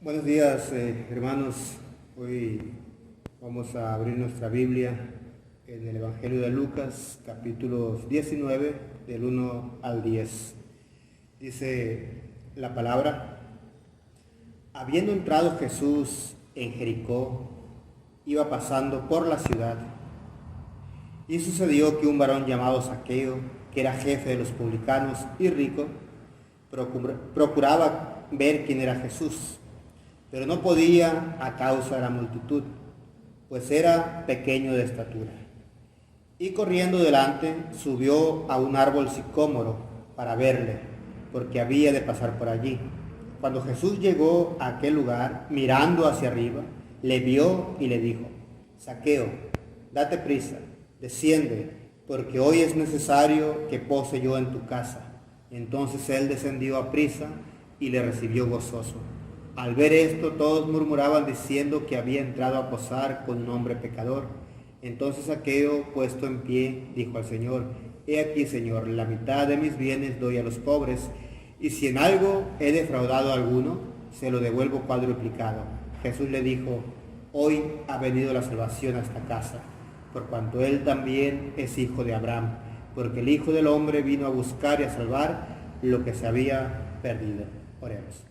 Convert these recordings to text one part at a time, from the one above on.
Buenos días, hermanos. Hoy vamos a abrir nuestra Biblia en el Evangelio de Lucas, capítulo 19, del 1 al 10. Dice la palabra: habiendo entrado Jesús en Jericó, iba pasando por la ciudad, y sucedió que un varón llamado Zaqueo, que era jefe de los publicanos y rico, procuraba ver quién era Jesús, pero no podía a causa de la multitud, pues era pequeño de estatura. Y corriendo delante, subió a un árbol sicómoro para verle, porque había de pasar por allí. Cuando Jesús llegó a aquel lugar, mirando hacia arriba, le vio y le dijo: Zaqueo, date prisa, desciende, porque hoy es necesario que pose yo en tu casa. Entonces él descendió a prisa y le recibió gozoso. Al ver esto, todos murmuraban diciendo que había entrado a posar con un hombre pecador. Entonces Zaqueo, puesto en pie, dijo al Señor: He aquí, Señor, la mitad de mis bienes doy a los pobres, y si en algo he defraudado a alguno, se lo devuelvo cuadruplicado. Jesús le dijo: Hoy ha venido la salvación a esta casa, por cuanto él también es hijo de Abraham, porque el Hijo del Hombre vino a buscar y a salvar lo que se había perdido. Oremos.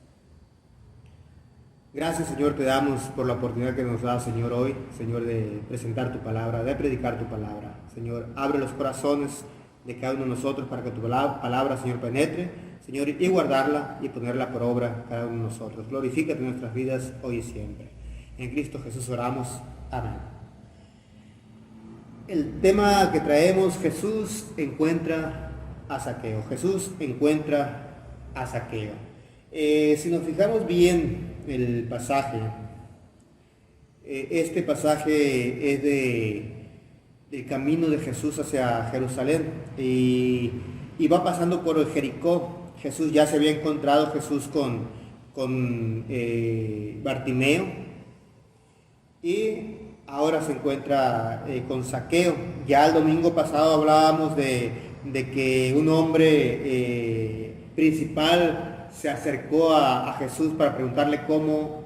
Gracias, Señor, te damos por la oportunidad que nos da, Señor, hoy, Señor, de presentar tu palabra, de predicar tu palabra. Señor, abre los corazones de cada uno de nosotros para que tu palabra, Señor, penetre, Señor, y guardarla y ponerla por obra cada uno de nosotros. Glorifícate en nuestras vidas hoy y siempre. En Cristo Jesús oramos. Amén. El tema que traemos: Jesús encuentra a Zaqueo. Jesús encuentra a Zaqueo. Si nos fijamos bien el pasaje, este pasaje es del camino de Jesús hacia Jerusalén y va pasando por el Jericó. Jesús ya se había encontrado con Bartimeo, y ahora se encuentra con Zaqueo. Ya el domingo pasado hablábamos de que un hombre principal se acercó a Jesús para preguntarle cómo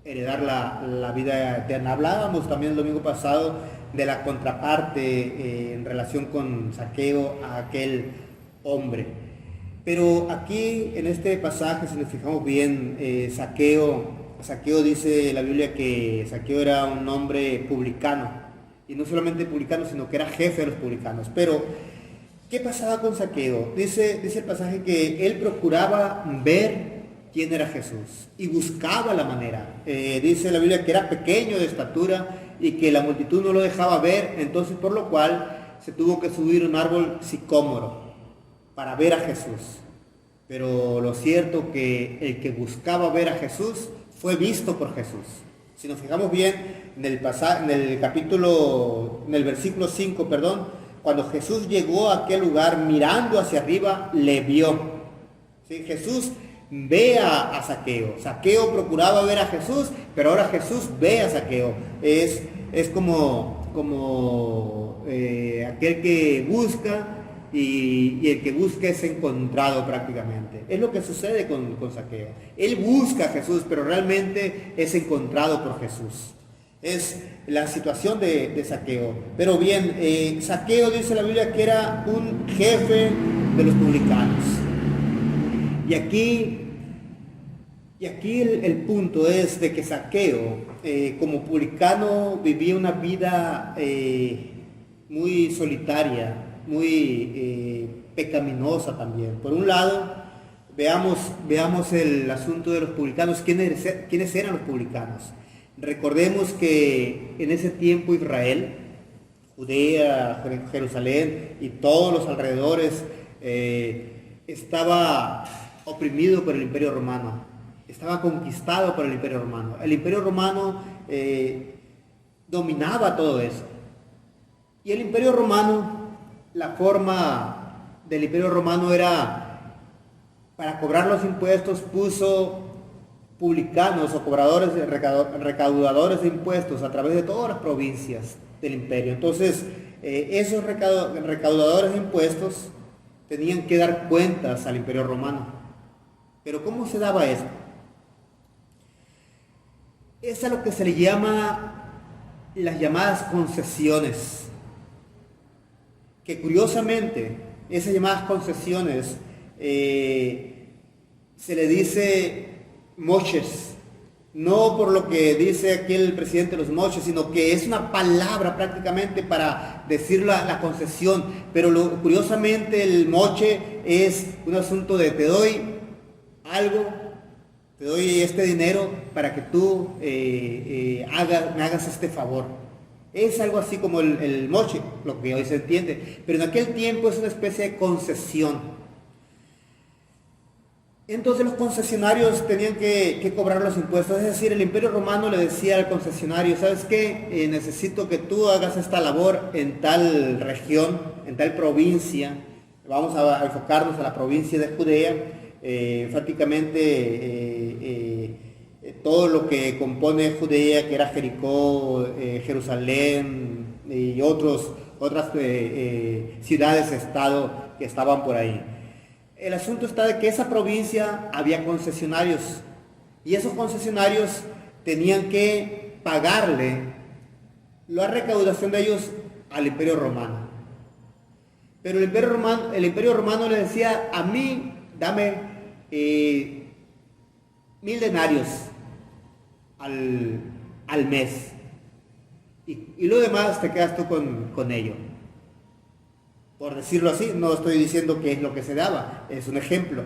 heredar la vida eterna. Hablábamos también el domingo pasado de la contraparte en relación con Zaqueo, a aquel hombre. Pero aquí en este pasaje, si nos fijamos bien, Zaqueo dice la Biblia que Zaqueo era un hombre publicano, y no solamente publicano, sino que era jefe de los publicanos. Pero ¿qué pasaba con Zaqueo? Dice el pasaje que él procuraba ver quién era Jesús y buscaba la manera. Dice la Biblia que era pequeño de estatura y que la multitud no lo dejaba ver, entonces por lo cual se tuvo que subir a un árbol sicómoro para ver a Jesús. Pero lo cierto que el que buscaba ver a Jesús fue visto por Jesús. Si nos fijamos bien en el versículo 5, cuando Jesús llegó a aquel lugar, mirando hacia arriba, le vio. ¿Sí? Jesús ve a Zaqueo. Zaqueo procuraba ver a Jesús, pero ahora Jesús ve a Zaqueo. Es como aquel que busca y el que busca es encontrado prácticamente. Es lo que sucede con Zaqueo. Él busca a Jesús, pero realmente es encontrado por Jesús. Es la situación de Zaqueo. Pero bien, Zaqueo, dice la Biblia, que era un jefe de los publicanos. Y aquí el punto es de que Zaqueo, como publicano, vivía una vida muy solitaria, muy pecaminosa también. Por un lado, veamos el asunto de los publicanos. ¿Quiénes eran los publicanos? Recordemos que en ese tiempo Israel, Judea, Jerusalén y todos los alrededores estaba oprimido por el Imperio Romano, estaba conquistado por el Imperio Romano. El Imperio Romano dominaba todo eso. Y el Imperio Romano, la forma del Imperio Romano era, para cobrar los impuestos, puso publicanos o recaudadores de impuestos a través de todas las provincias del imperio. Entonces, esos recaudadores de impuestos tenían que dar cuentas al Imperio Romano. Pero ¿cómo se daba eso? Es a lo que se le llama las llamadas concesiones, que curiosamente esas llamadas concesiones se le dice moches, no por lo que dice aquí el presidente de los moches, sino que es una palabra prácticamente para decir la concesión, pero curiosamente el moche es un asunto de te doy algo, te doy este dinero para que tú me hagas este favor. Es algo así como el moche, lo que hoy se entiende, pero en aquel tiempo es una especie de concesión. Entonces los concesionarios tenían que cobrar los impuestos, es decir, el Imperio Romano le decía al concesionario, ¿sabes qué? Necesito que tú hagas esta labor en tal región, en tal provincia, vamos a enfocarnos a la provincia de Judea, prácticamente todo lo que compone Judea, que era Jericó, Jerusalén y otras ciudades-estado que estaban por ahí. El asunto está de que esa provincia había concesionarios y esos concesionarios tenían que pagarle la recaudación de ellos al Imperio Romano. Pero el Imperio Romano le decía, a mí dame 1000 denarios al mes y lo demás te quedas tú con ello. Por decirlo así, no estoy diciendo qué es lo que se daba, es un ejemplo.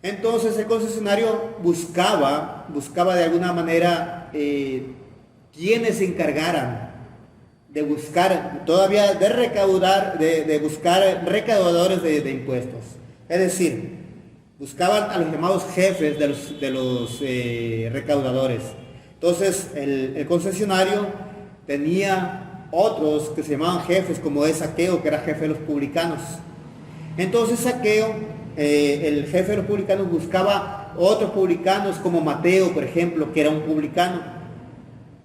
Entonces el concesionario buscaba de alguna manera quienes se encargaran de buscar, todavía de recaudar, de buscar recaudadores de impuestos. Es decir, buscaban a los llamados jefes de los recaudadores. Entonces el concesionario tenía otros que se llamaban jefes, como es Zaqueo, que era jefe de los publicanos. Entonces Zaqueo, el jefe de los publicanos, buscaba otros publicanos como Mateo, por ejemplo, que era un publicano.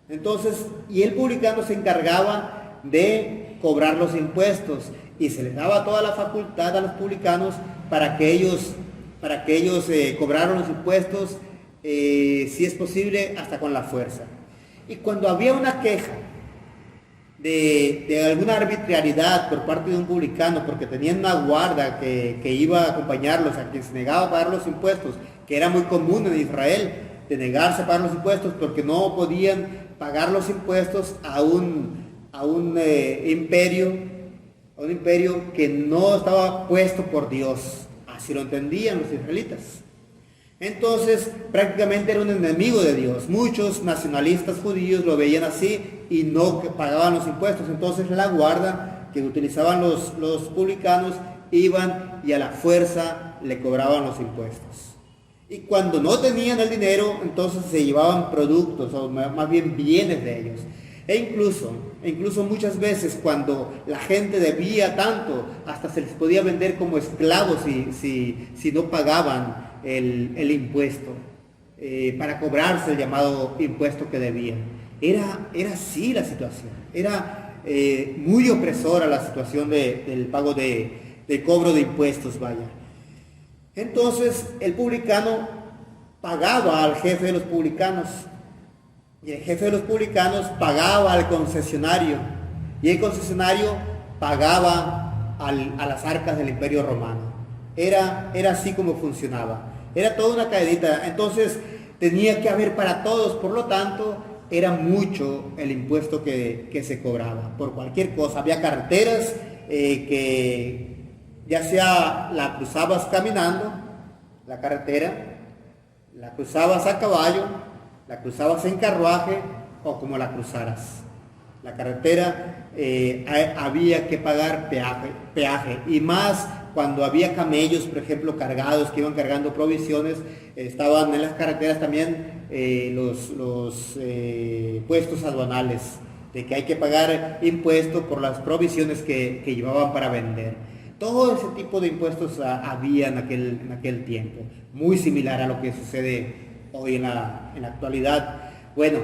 Entonces, y el publicano se encargaba de cobrar los impuestos y se les daba toda la facultad a los publicanos para que ellos cobraran los impuestos, si es posible, hasta con la fuerza. Y cuando había una queja de alguna arbitrariedad por parte de un publicano, porque tenían una guarda que iba a acompañarlos, a quien se negaba a pagar los impuestos, que era muy común en Israel, de negarse a pagar los impuestos porque no podían pagar los impuestos a un imperio que no estaba puesto por Dios. Así lo entendían los israelitas. Entonces prácticamente era un enemigo de Dios. Muchos nacionalistas judíos lo veían así y no pagaban los impuestos. Entonces la guarda que utilizaban los publicanos iban y a la fuerza le cobraban los impuestos. Y cuando no tenían el dinero, entonces se llevaban productos, o más bien bienes de ellos. E incluso muchas veces cuando la gente debía tanto, hasta se les podía vender como esclavos si no pagaban el impuesto, para cobrarse el llamado impuesto que debían. Era así la situación, era muy opresora la situación del pago de cobro de impuestos, vaya. Entonces el publicano pagaba al jefe de los publicanos y el jefe de los publicanos pagaba al concesionario y el concesionario pagaba a las arcas del Imperio Romano. Era así como funcionaba. Era toda una cadenita. Entonces tenía que haber para todos. Por lo tanto, era mucho el impuesto que se cobraba por cualquier cosa. Había carreteras que ya sea la cruzabas caminando, la carretera, la cruzabas a caballo, la cruzabas en carruaje o como la cruzaras. La carretera había que pagar peaje y más cuando había camellos, por ejemplo, cargados, que iban cargando provisiones. Estaban en las carreteras también los puestos aduanales, de que hay que pagar impuestos por las provisiones que llevaban para vender. Todo ese tipo de impuestos había en aquel tiempo, muy similar a lo que sucede hoy en la actualidad. Bueno,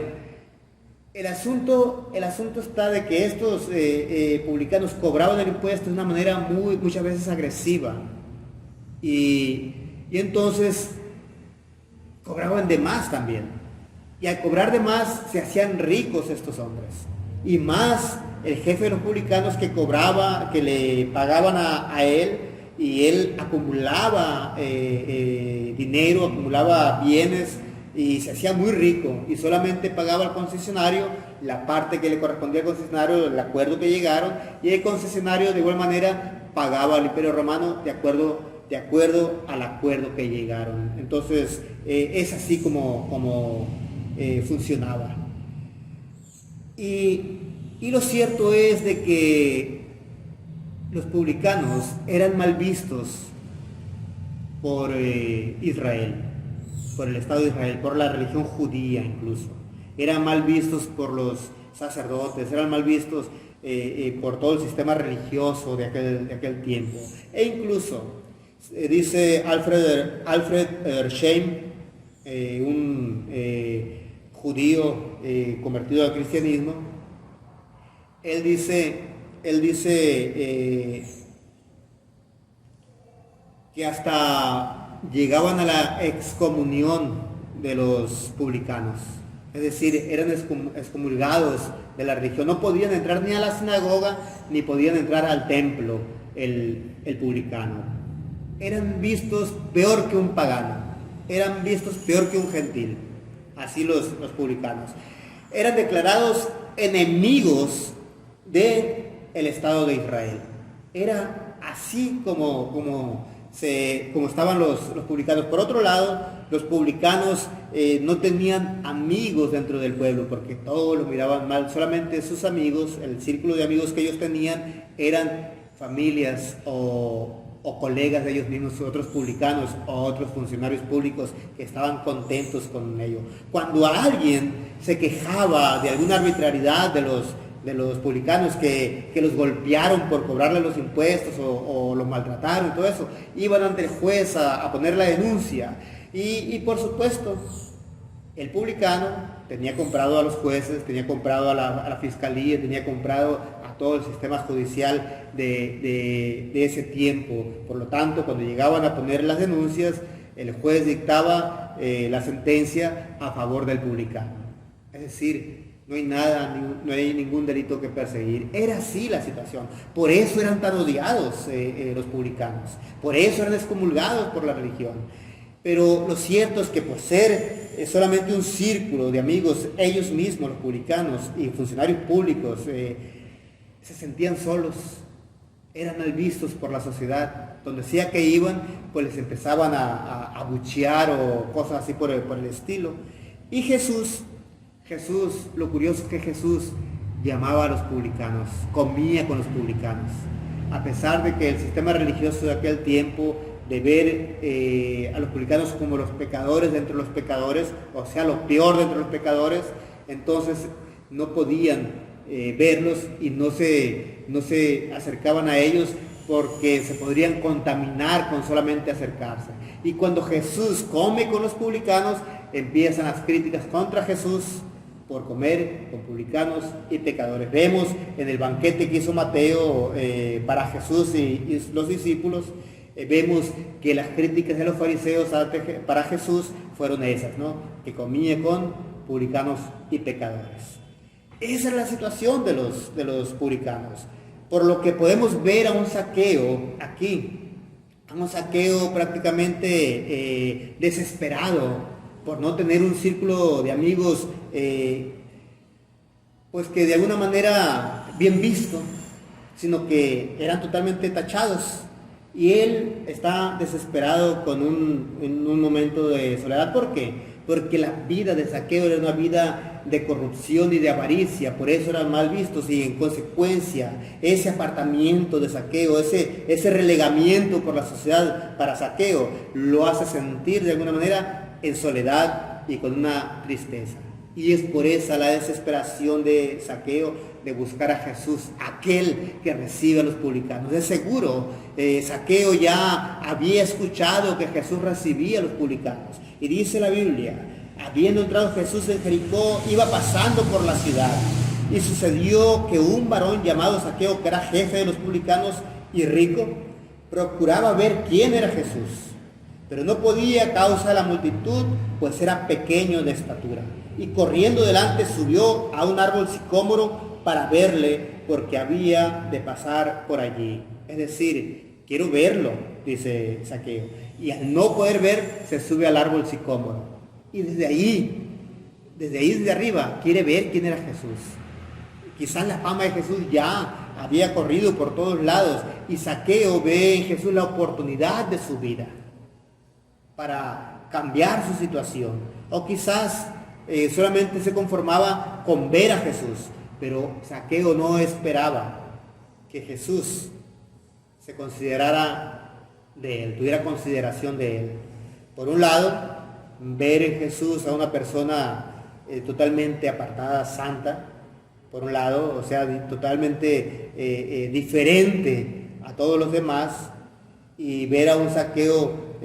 el asunto está de que estos publicanos cobraban el impuesto de una manera muchas veces agresiva y entonces cobraban de más también. Y al cobrar de más se hacían ricos estos hombres. Y más el jefe de los publicanos que cobraba, que le pagaban a él, y él acumulaba dinero, acumulaba bienes y se hacía muy rico y solamente pagaba al concesionario la parte que le correspondía al concesionario, el acuerdo que llegaron, y el concesionario de igual manera pagaba al Imperio Romano de acuerdo al acuerdo que llegaron. Entonces es así como funcionaba. Y lo cierto es de que los publicanos eran mal vistos por Israel, por el Estado de Israel, por la religión judía incluso. Eran mal vistos por los sacerdotes, eran mal vistos por todo el sistema religioso de aquel tiempo. E incluso, dice Alfred Scheim, un judío convertido al cristianismo, él dice que hasta llegaban a la excomunión de los publicanos, es decir, eran excomulgados de la religión, no podían entrar ni a la sinagoga ni podían entrar al templo el publicano. Eran vistos peor que un pagano, eran vistos peor que un gentil, así los publicanos. Eran declarados enemigos del Estado de Israel. Era así como estaban los publicanos. Por otro lado, los publicanos no tenían amigos dentro del pueblo, porque todos los miraban mal. Solamente sus amigos, el círculo de amigos que ellos tenían, eran familias o colegas de ellos mismos, otros publicanos o otros funcionarios públicos que estaban contentos con ello. Cuando alguien se quejaba de alguna arbitrariedad de los publicanos, que los golpearon por cobrarle los impuestos o los maltrataron y todo eso, iban ante el juez a poner la denuncia. Y por supuesto, el publicano tenía comprado a los jueces, tenía comprado a la fiscalía, tenía comprado a todo el sistema judicial de ese tiempo. Por lo tanto, cuando llegaban a poner las denuncias, el juez dictaba la sentencia a favor del publicano. Es decir, no hay ningún delito que perseguir. Era así la situación. Por eso eran tan odiados los publicanos. Por eso eran excomulgados por la religión. Pero lo cierto es que por ser solamente un círculo de amigos, ellos mismos, los publicanos y funcionarios públicos, se sentían solos. Eran mal vistos por la sociedad. Donde sea que iban, pues les empezaban a abuchear o cosas así por el estilo. Y Jesús, lo curioso es que Jesús llamaba a los publicanos, comía con los publicanos, a pesar de que el sistema religioso de aquel tiempo, de ver a los publicanos como los pecadores de entre los pecadores, o sea, lo peor de entre los pecadores, entonces no podían verlos y no se acercaban a ellos porque se podrían contaminar con solamente acercarse. Y cuando Jesús come con los publicanos, empiezan las críticas contra Jesús por comer con publicanos y pecadores. Vemos en el banquete que hizo Mateo para Jesús y los discípulos, vemos que las críticas de los fariseos para Jesús fueron esas, ¿no? Que comía con publicanos y pecadores. Esa es la situación de los publicanos. Por lo que podemos ver a un Zaqueo aquí, a un Zaqueo prácticamente desesperado por no tener un círculo de amigos pues que de alguna manera bien visto, sino que eran totalmente tachados. Y él está desesperado en un momento de soledad. ¿Por qué? Porque la vida de Zaqueo era una vida de corrupción y de avaricia, por eso eran mal vistos, y en consecuencia ese apartamiento de Zaqueo, ese relegamiento por la sociedad para Zaqueo, lo hace sentir de alguna manera en soledad y con una tristeza. Y es por esa la desesperación de Zaqueo de buscar a Jesús, aquel que recibe a los publicanos. De seguro, Zaqueo ya había escuchado que Jesús recibía a los publicanos. Y dice la Biblia, habiendo entrado Jesús en Jericó, iba pasando por la ciudad. Y sucedió que un varón llamado Zaqueo, que era jefe de los publicanos y rico, procuraba ver quién era Jesús, pero no podía a causa de la multitud, pues era pequeño de estatura. Y corriendo delante subió a un árbol sicómoro para verle, porque había de pasar por allí. Es decir, quiero verlo, dice Zaqueo. Y al no poder ver, se sube al árbol sicómoro. Y desde arriba, quiere ver quién era Jesús. Quizás la fama de Jesús ya había corrido por todos lados, y Zaqueo ve en Jesús la oportunidad de su vida para cambiar su situación. O quizás solamente se conformaba con ver a Jesús, pero Zaqueo no esperaba que Jesús se considerara de él, tuviera consideración de él. Por un lado, ver en Jesús a una persona totalmente apartada, santa, por un lado, o sea, totalmente diferente a todos los demás, y ver a un Zaqueo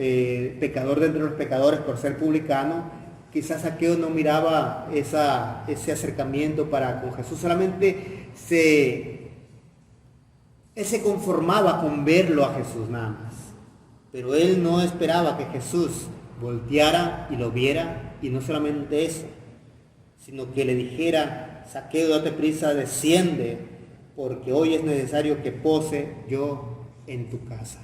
pecador de entre los pecadores por ser publicano. Quizás Zaqueo no miraba ese acercamiento para con Jesús, solamente él se conformaba con verlo a Jesús nada más. Pero él no esperaba que Jesús volteara y lo viera, y no solamente eso, sino que le dijera: Zaqueo, date prisa, desciende, porque hoy es necesario que pose yo en tu casa.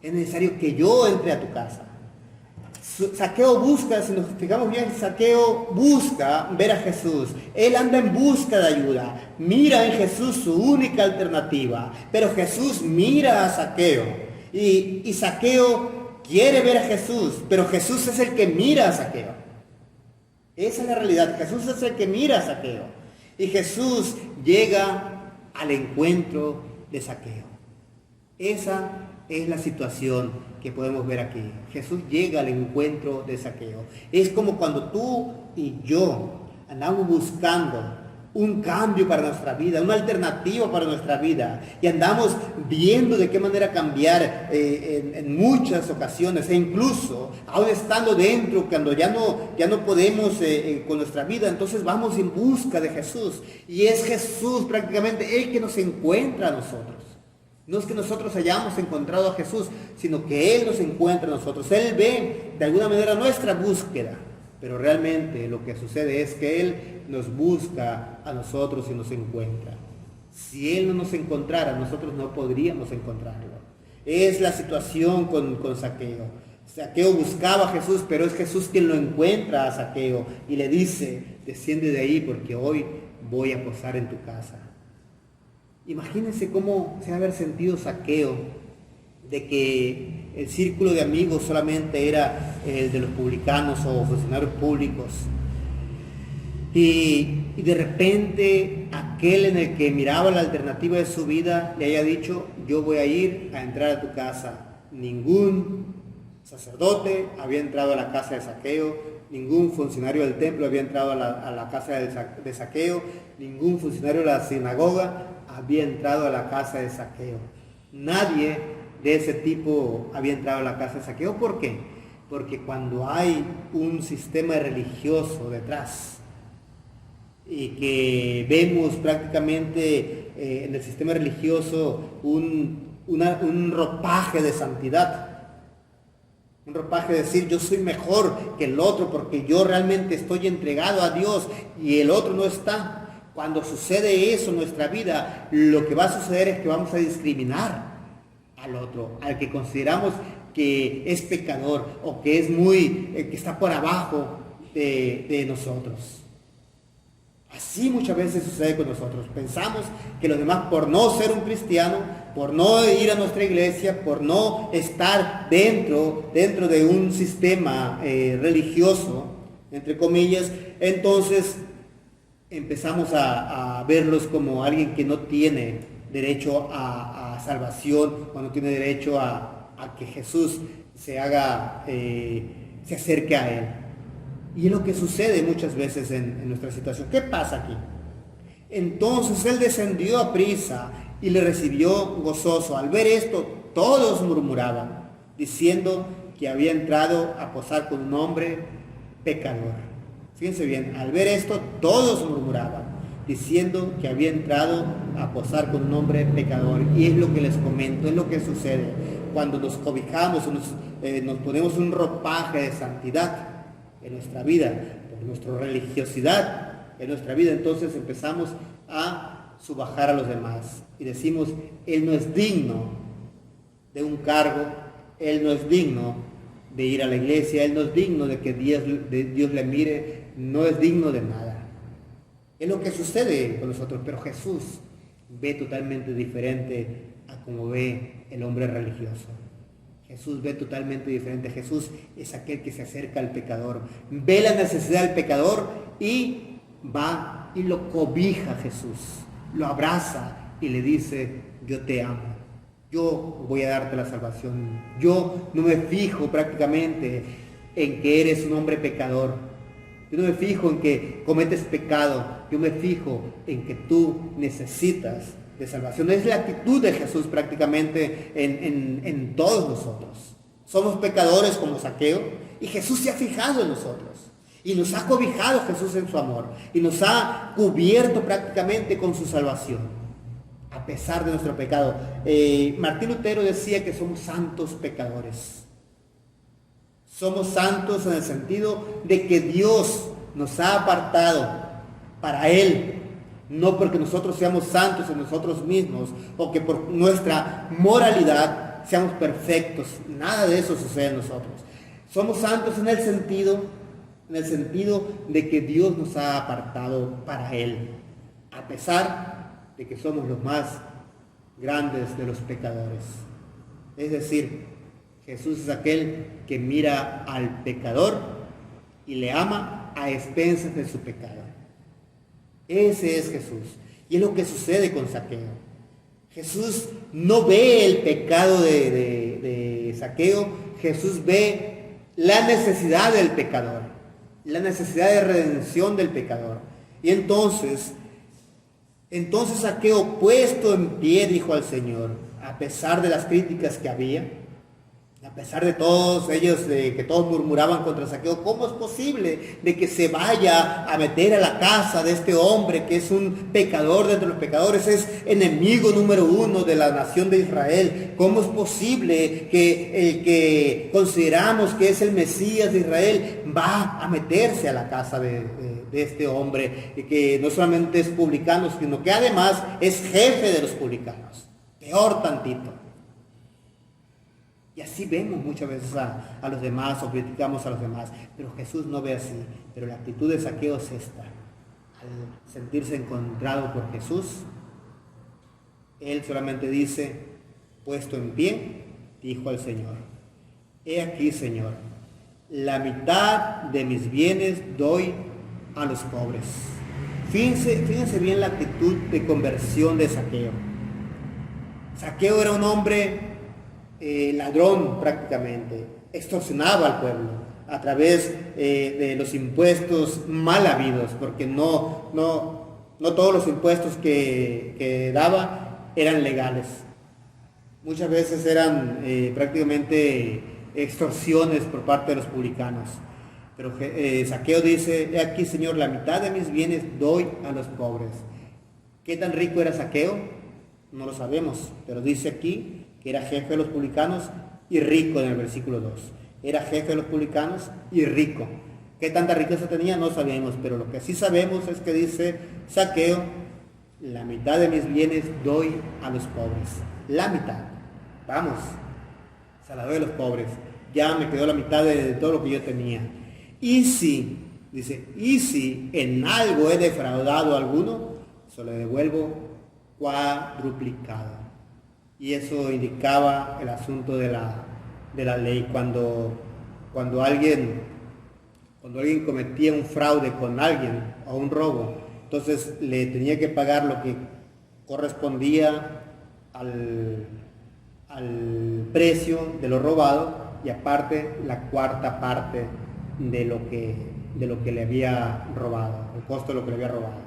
Es necesario que yo entre a tu casa. Zaqueo busca, si nos fijamos bien, Zaqueo busca ver a Jesús. Él anda en busca de ayuda. Mira en Jesús su única alternativa. Pero Jesús mira a Zaqueo. Y Zaqueo quiere ver a Jesús, pero Jesús es el que mira a Zaqueo. Esa es la realidad. Jesús es el que mira a Zaqueo. Y Jesús llega al encuentro de Zaqueo. Esa es la situación que podemos ver aquí. Jesús llega al encuentro de Zaqueo. Es como cuando tú y yo andamos buscando un cambio para nuestra vida, una alternativa para nuestra vida, y andamos viendo de qué manera cambiar en muchas ocasiones, e incluso aún estando dentro, cuando ya no podemos con nuestra vida, entonces vamos en busca de Jesús, y es Jesús prácticamente el que nos encuentra a nosotros. No es que nosotros hayamos encontrado a Jesús, sino que Él nos encuentra a nosotros. Él ve de alguna manera nuestra búsqueda, pero realmente lo que sucede es que Él nos busca a nosotros y nos encuentra. Si Él no nos encontrara, nosotros no podríamos encontrarlo. Es la situación con Zaqueo. Zaqueo buscaba a Jesús, pero es Jesús quien lo encuentra a Zaqueo y le dice: desciende de ahí, porque hoy voy a posar en tu casa. Imagínense cómo se ha haber sentido Zaqueo de que el círculo de amigos solamente era el de los publicanos o funcionarios públicos. Y de repente aquel en el que miraba la alternativa de su vida le haya dicho: yo voy a ir a entrar a tu casa. Ningún sacerdote había entrado a la casa de Zaqueo, ningún funcionario del templo había entrado a la casa de Zaqueo, ningún funcionario de la sinagoga había entrado a la casa de Zaqueo. Nadie de ese tipo había entrado a la casa de Zaqueo. ¿Por qué? Porque cuando hay un sistema religioso detrás, y que vemos prácticamente en el sistema religioso un ropaje de santidad, un ropaje de decir: yo soy mejor que el otro porque yo realmente estoy entregado a Dios y el otro no está. Cuando sucede eso en nuestra vida, lo que va a suceder es que vamos a discriminar al otro, al que consideramos que es pecador o que es que está por abajo de nosotros. Así muchas veces sucede con nosotros. Pensamos que los demás, por no ser un cristiano, por no ir a nuestra iglesia, por no estar dentro de un sistema religioso, entre comillas, entonces empezamos a verlos como alguien que no tiene derecho a salvación, o no tiene derecho a que Jesús se acerque a Él. Y es lo que sucede muchas veces en nuestra situación. ¿Qué pasa aquí? Entonces Él descendió a prisa y le recibió gozoso. Al ver esto, todos murmuraban, diciendo que había entrado a posar con un hombre pecador. Fíjense bien, al ver esto, todos murmuraban, diciendo que había entrado a posar con un hombre pecador. Y es lo que les comento, es lo que sucede cuando nos cobijamos, nos ponemos un ropaje de santidad en nuestra vida, por nuestra religiosidad en nuestra vida, entonces empezamos a subajar a los demás y decimos, él no es digno de un cargo, él no es digno de ir a la iglesia, él no es digno de que Dios le mire, no es digno de nada. Es lo que sucede con nosotros, pero Jesús ve totalmente diferente a como ve el hombre religioso. Jesús ve totalmente diferente. Jesús es aquel que se acerca al pecador, ve la necesidad del pecador y va y lo cobija Jesús, lo abraza y le dice, yo te amo, yo voy a darte la salvación. Yo no me fijo prácticamente en que eres un hombre pecador, yo no me fijo en que cometes pecado, yo me fijo en que tú necesitas de salvación. Es la actitud de Jesús prácticamente en todos nosotros. Somos pecadores como Zaqueo y Jesús se ha fijado en nosotros y nos ha cobijado Jesús en su amor y nos ha cubierto prácticamente con su salvación a pesar de nuestro pecado. Martín Lutero decía que somos santos pecadores. Somos santos en el sentido de que Dios nos ha apartado para Él, no porque nosotros seamos santos en nosotros mismos o que por nuestra moralidad seamos perfectos. Nada de eso sucede en nosotros. Somos santos en el sentido de que Dios nos ha apartado para Él, a pesar de que somos los más grandes de los pecadores. Es decir, Jesús es aquel que mira al pecador y le ama a expensas de su pecado. Ese es Jesús. Y es lo que sucede con Zaqueo. Jesús no ve el pecado de Zaqueo. Jesús ve la necesidad del pecador, la necesidad de redención del pecador. Y entonces Zaqueo, puesto en pie, dijo al Señor, a pesar de las críticas que había, a pesar de todos ellos, de que todos murmuraban contra Zaqueo, ¿cómo es posible de que se vaya a meter a la casa de este hombre que es un pecador de entre los pecadores, es enemigo número uno de la nación de Israel? ¿Cómo es posible que el que consideramos que es el Mesías de Israel va a meterse a la casa de este hombre que no solamente es publicano, sino que además es jefe de los publicanos? Peor tantito. Y así vemos muchas veces a los demás o criticamos a los demás, pero Jesús no ve así. Pero la actitud de Zaqueo es esta. Al sentirse encontrado por Jesús, él solamente dice, puesto en pie, dijo al Señor, he aquí, Señor, la mitad de mis bienes doy a los pobres. Fíjense bien la actitud de conversión de Zaqueo. Zaqueo era un hombre ladrón prácticamente, extorsionaba al pueblo a través de los impuestos mal habidos, porque no todos los impuestos que daba eran legales. Muchas veces eran prácticamente extorsiones por parte de los publicanos. Pero Zaqueo dice, he aquí, Señor, la mitad de mis bienes doy a los pobres. ¿Qué tan rico era Zaqueo? No lo sabemos, pero dice aquí que era jefe de los publicanos y rico en el versículo 2. Era jefe de los publicanos y rico. ¿Qué tanta riqueza tenía? No sabemos, pero lo que sí sabemos es que dice Zaqueo, la mitad de mis bienes doy a los pobres. La mitad. Vamos, se la doy a los pobres. Ya me quedó la mitad de todo lo que yo tenía. Y si en algo he defraudado a alguno, se lo devuelvo cuadruplicado. Y eso indicaba el asunto de la ley. Cuando alguien cometía un fraude con alguien o un robo, entonces le tenía que pagar lo que correspondía al precio de lo robado y aparte la cuarta parte de lo que le había robado, el costo de lo que le había robado.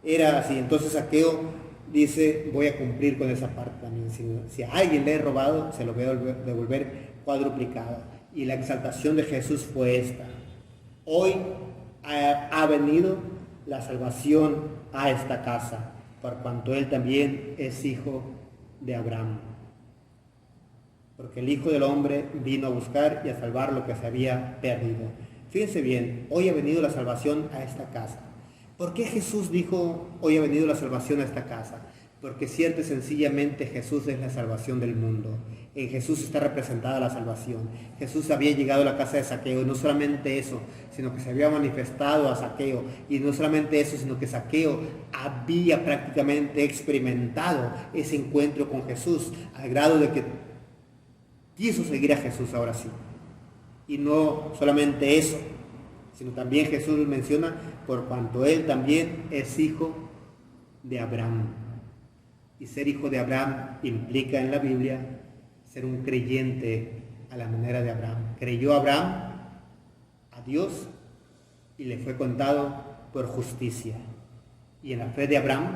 Era así. Entonces Zaqueo dice, voy a cumplir con esa parte también. Si a alguien le he robado, se lo voy a devolver cuadruplicado. Y la exaltación de Jesús fue esta. Hoy ha venido la salvación a esta casa, por cuanto él también es hijo de Abraham. porque el Hijo del Hombre vino a buscar y a salvar lo que se había perdido. Fíjense bien, hoy ha venido la salvación a esta casa. ¿Por qué Jesús dijo, hoy ha venido la salvación a esta casa? Porque cierto y sencillamente Jesús es la salvación del mundo. En Jesús está representada la salvación. Jesús había llegado a la casa de Zaqueo, y no solamente eso, sino que se había manifestado a Zaqueo. Y no solamente eso, sino que Zaqueo había prácticamente experimentado ese encuentro con Jesús, al grado de que quiso seguir a Jesús ahora sí. Y no solamente eso, sino también Jesús menciona, por cuanto él también es hijo de Abraham. Y ser hijo de Abraham implica en la Biblia ser un creyente a la manera de Abraham. Creyó Abraham a Dios y le fue contado por justicia. Y en la fe de Abraham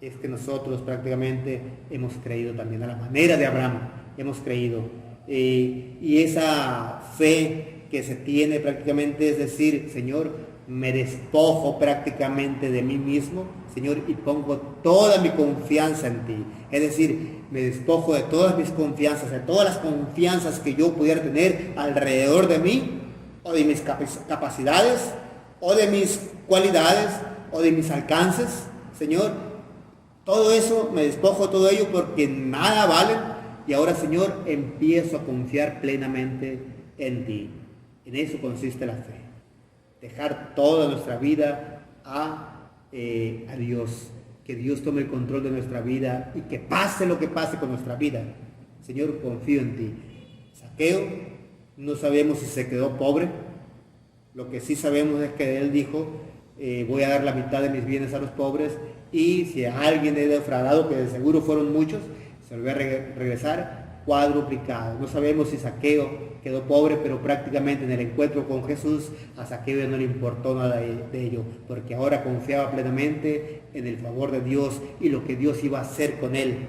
es que nosotros prácticamente hemos creído también, a la manera de Abraham hemos creído. Y esa fe que se tiene prácticamente es decir, Señor, me despojo prácticamente de mí mismo, Señor, y pongo toda mi confianza en ti. Es decir, me despojo de todas mis confianzas, de todas las confianzas que yo pudiera tener alrededor de mí, o de mis capacidades, o de mis cualidades, o de mis alcances. Señor, todo eso, me despojo de todo ello porque nada vale. Y ahora, Señor, empiezo a confiar plenamente en ti. En eso consiste la fe. Dejar toda nuestra vida a Dios. Que Dios tome el control de nuestra vida y que pase lo que pase con nuestra vida. Señor, confío en ti. Zaqueo, no sabemos si se quedó pobre. Lo que sí sabemos es que él dijo, voy a dar la mitad de mis bienes a los pobres, y si a alguien he defraudado, que de seguro fueron muchos, se lo voy a regresar cuadruplicado. No sabemos si Zaqueo quedó pobre, pero prácticamente en el encuentro con Jesús a Zaqueo ya no le importó nada de ello, porque ahora confiaba plenamente en el favor de Dios y lo que Dios iba a hacer con él,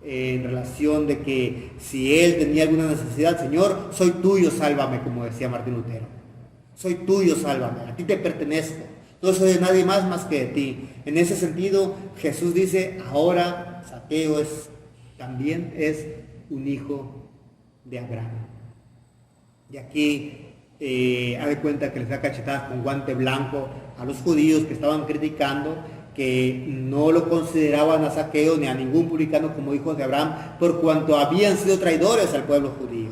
en relación de que si él tenía alguna necesidad, Señor, soy tuyo, sálvame, como decía Martín Lutero. Soy tuyo, sálvame, a ti te pertenezco, no soy de nadie más que de ti. En ese sentido, Jesús dice, ahora Zaqueo también es un hijo de Abraham. Y aquí haz de cuenta que les da cachetadas con guante blanco a los judíos que estaban criticando, que no lo consideraban a Zaqueo ni a ningún publicano como hijos de Abraham, por cuanto habían sido traidores al pueblo judío.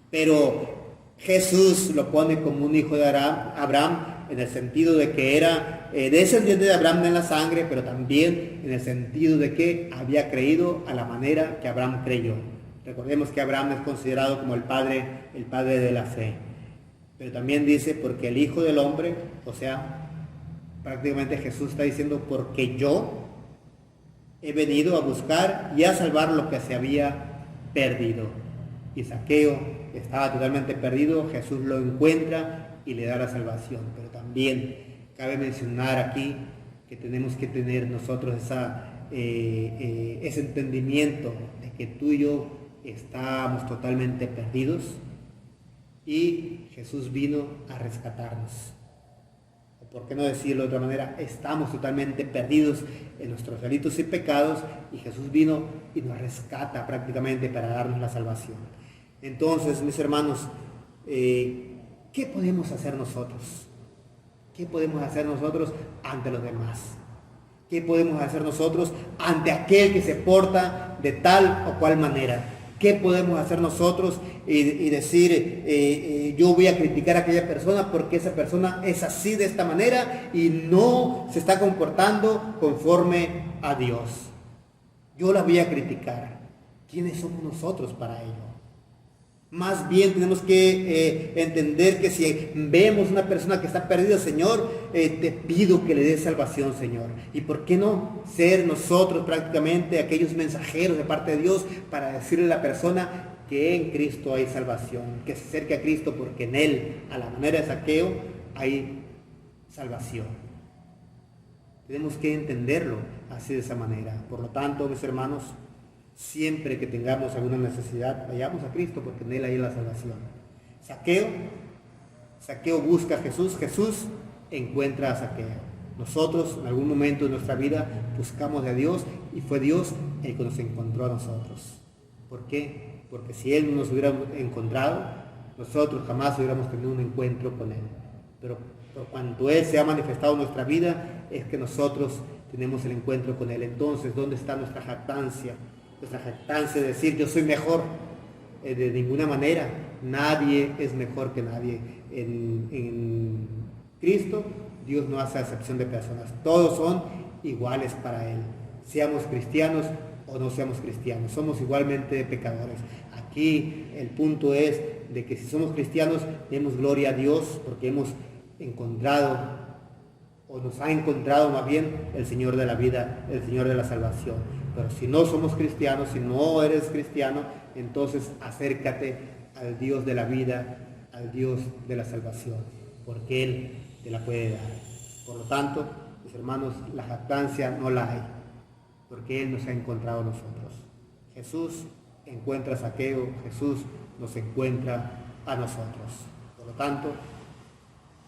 Pero Jesús lo pone como un hijo de Abraham en el sentido de que era descendiente de Abraham en la sangre, pero también en el sentido de que había creído a la manera que Abraham creyó. Recordemos que Abraham es considerado como el padre de la fe. Pero también dice, porque el Hijo del Hombre, o sea, prácticamente Jesús está diciendo, porque yo he venido a buscar y a salvar lo que se había perdido. Y Zaqueo estaba totalmente perdido, Jesús lo encuentra y le da la salvación. Pero también cabe mencionar aquí que tenemos que tener nosotros ese entendimiento de que tú y yo estábamos totalmente perdidos y Jesús vino a rescatarnos. O por qué no decirlo de otra manera, estamos totalmente perdidos en nuestros delitos y pecados y Jesús vino y nos rescata prácticamente para darnos la salvación. Entonces, mis hermanos, ¿qué podemos hacer nosotros? ¿Qué podemos hacer nosotros ante los demás? ¿Qué podemos hacer nosotros ante aquel que se porta de tal o cual manera? ¿Qué podemos hacer nosotros y decir, yo voy a criticar a aquella persona porque esa persona es así de esta manera y no se está comportando conforme a Dios? Yo la voy a criticar. ¿Quiénes somos nosotros para ello? Más bien tenemos que entender que si vemos una persona que está perdida, Señor, te pido que le des salvación, Señor. Y por qué no ser nosotros prácticamente aquellos mensajeros de parte de Dios para decirle a la persona que en Cristo hay salvación, que se acerque a Cristo porque en Él, a la manera de Zaqueo, hay salvación. Tenemos que entenderlo así de esa manera. Por lo tanto, mis hermanos, siempre que tengamos alguna necesidad, vayamos a Cristo porque en Él hay la salvación. Zaqueo busca a Jesús, Jesús encuentra a Zaqueo. Nosotros en algún momento de nuestra vida buscamos a Dios y fue Dios el que nos encontró a nosotros. ¿Por qué? porque si Él no nos hubiera encontrado, nosotros jamás hubiéramos tenido un encuentro con Él. Pero cuando Él se ha manifestado en nuestra vida, es que nosotros tenemos el encuentro con Él. Entonces, ¿dónde está nuestra jactancia? Nuestra jactancia de decir, yo soy mejor. De ninguna manera, nadie es mejor que nadie. En Cristo, Dios no hace acepción de personas. Todos son iguales para Él. Seamos cristianos o no seamos cristianos, somos igualmente pecadores. Aquí el punto es de que si somos cristianos, demos gloria a Dios porque hemos encontrado, o nos ha encontrado más bien, el Señor de la vida, el Señor de la salvación. Pero si no somos cristianos, si no eres cristiano, entonces acércate al Dios de la vida, al Dios de la salvación, porque Él te la puede dar. Por lo tanto, mis hermanos, la jactancia no la hay, porque Él nos ha encontrado a nosotros. Jesús encuentra a Zaqueo, Jesús nos encuentra a nosotros. Por lo tanto,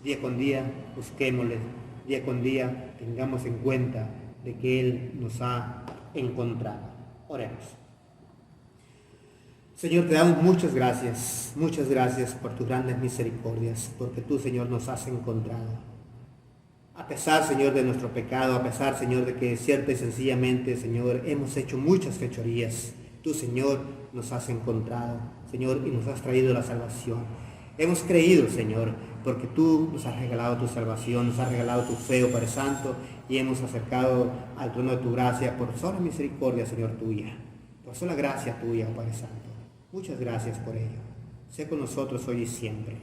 día con día busquémosle, día con día tengamos en cuenta de que Él nos ha encontrado. Oremos. Señor, te damos muchas gracias por tus grandes misericordias, porque tú, Señor, nos has encontrado. A pesar, Señor, de nuestro pecado, a pesar, Señor, de que cierta y sencillamente, Señor, hemos hecho muchas fechorías, tú, Señor, nos has encontrado, Señor, y nos has traído la salvación. Hemos creído, Señor, porque tú nos has regalado tu salvación, nos has regalado tu fe, oh Padre Santo, y hemos acercado al trono de tu gracia por sola misericordia, Señor, tuya, por sola gracia tuya, oh Padre Santo. Muchas gracias por ello. Sé con nosotros hoy y siempre.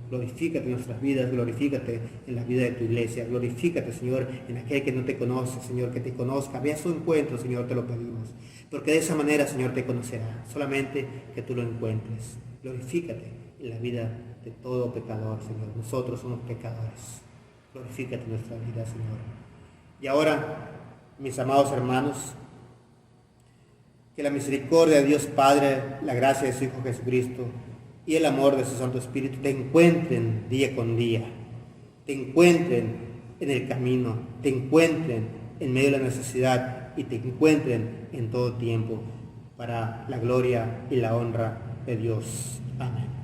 Glorifícate en nuestras vidas, glorifícate en la vida de tu iglesia, glorifícate, Señor, en aquel que no te conoce, Señor, que te conozca. Ve a su encuentro, Señor, te lo pedimos. Porque de esa manera, Señor, te conocerá. Solamente que tú lo encuentres. Glorifícate en la vida de todo pecador, Señor. Nosotros somos pecadores. Glorifícate en nuestra vida, Señor. Y ahora, mis amados hermanos, que la misericordia de Dios Padre, la gracia de su Hijo Jesucristo y el amor de su Santo Espíritu te encuentren día con día, te encuentren en el camino, te encuentren en medio de la necesidad y te encuentren en todo tiempo para la gloria y la honra de Dios. Amén.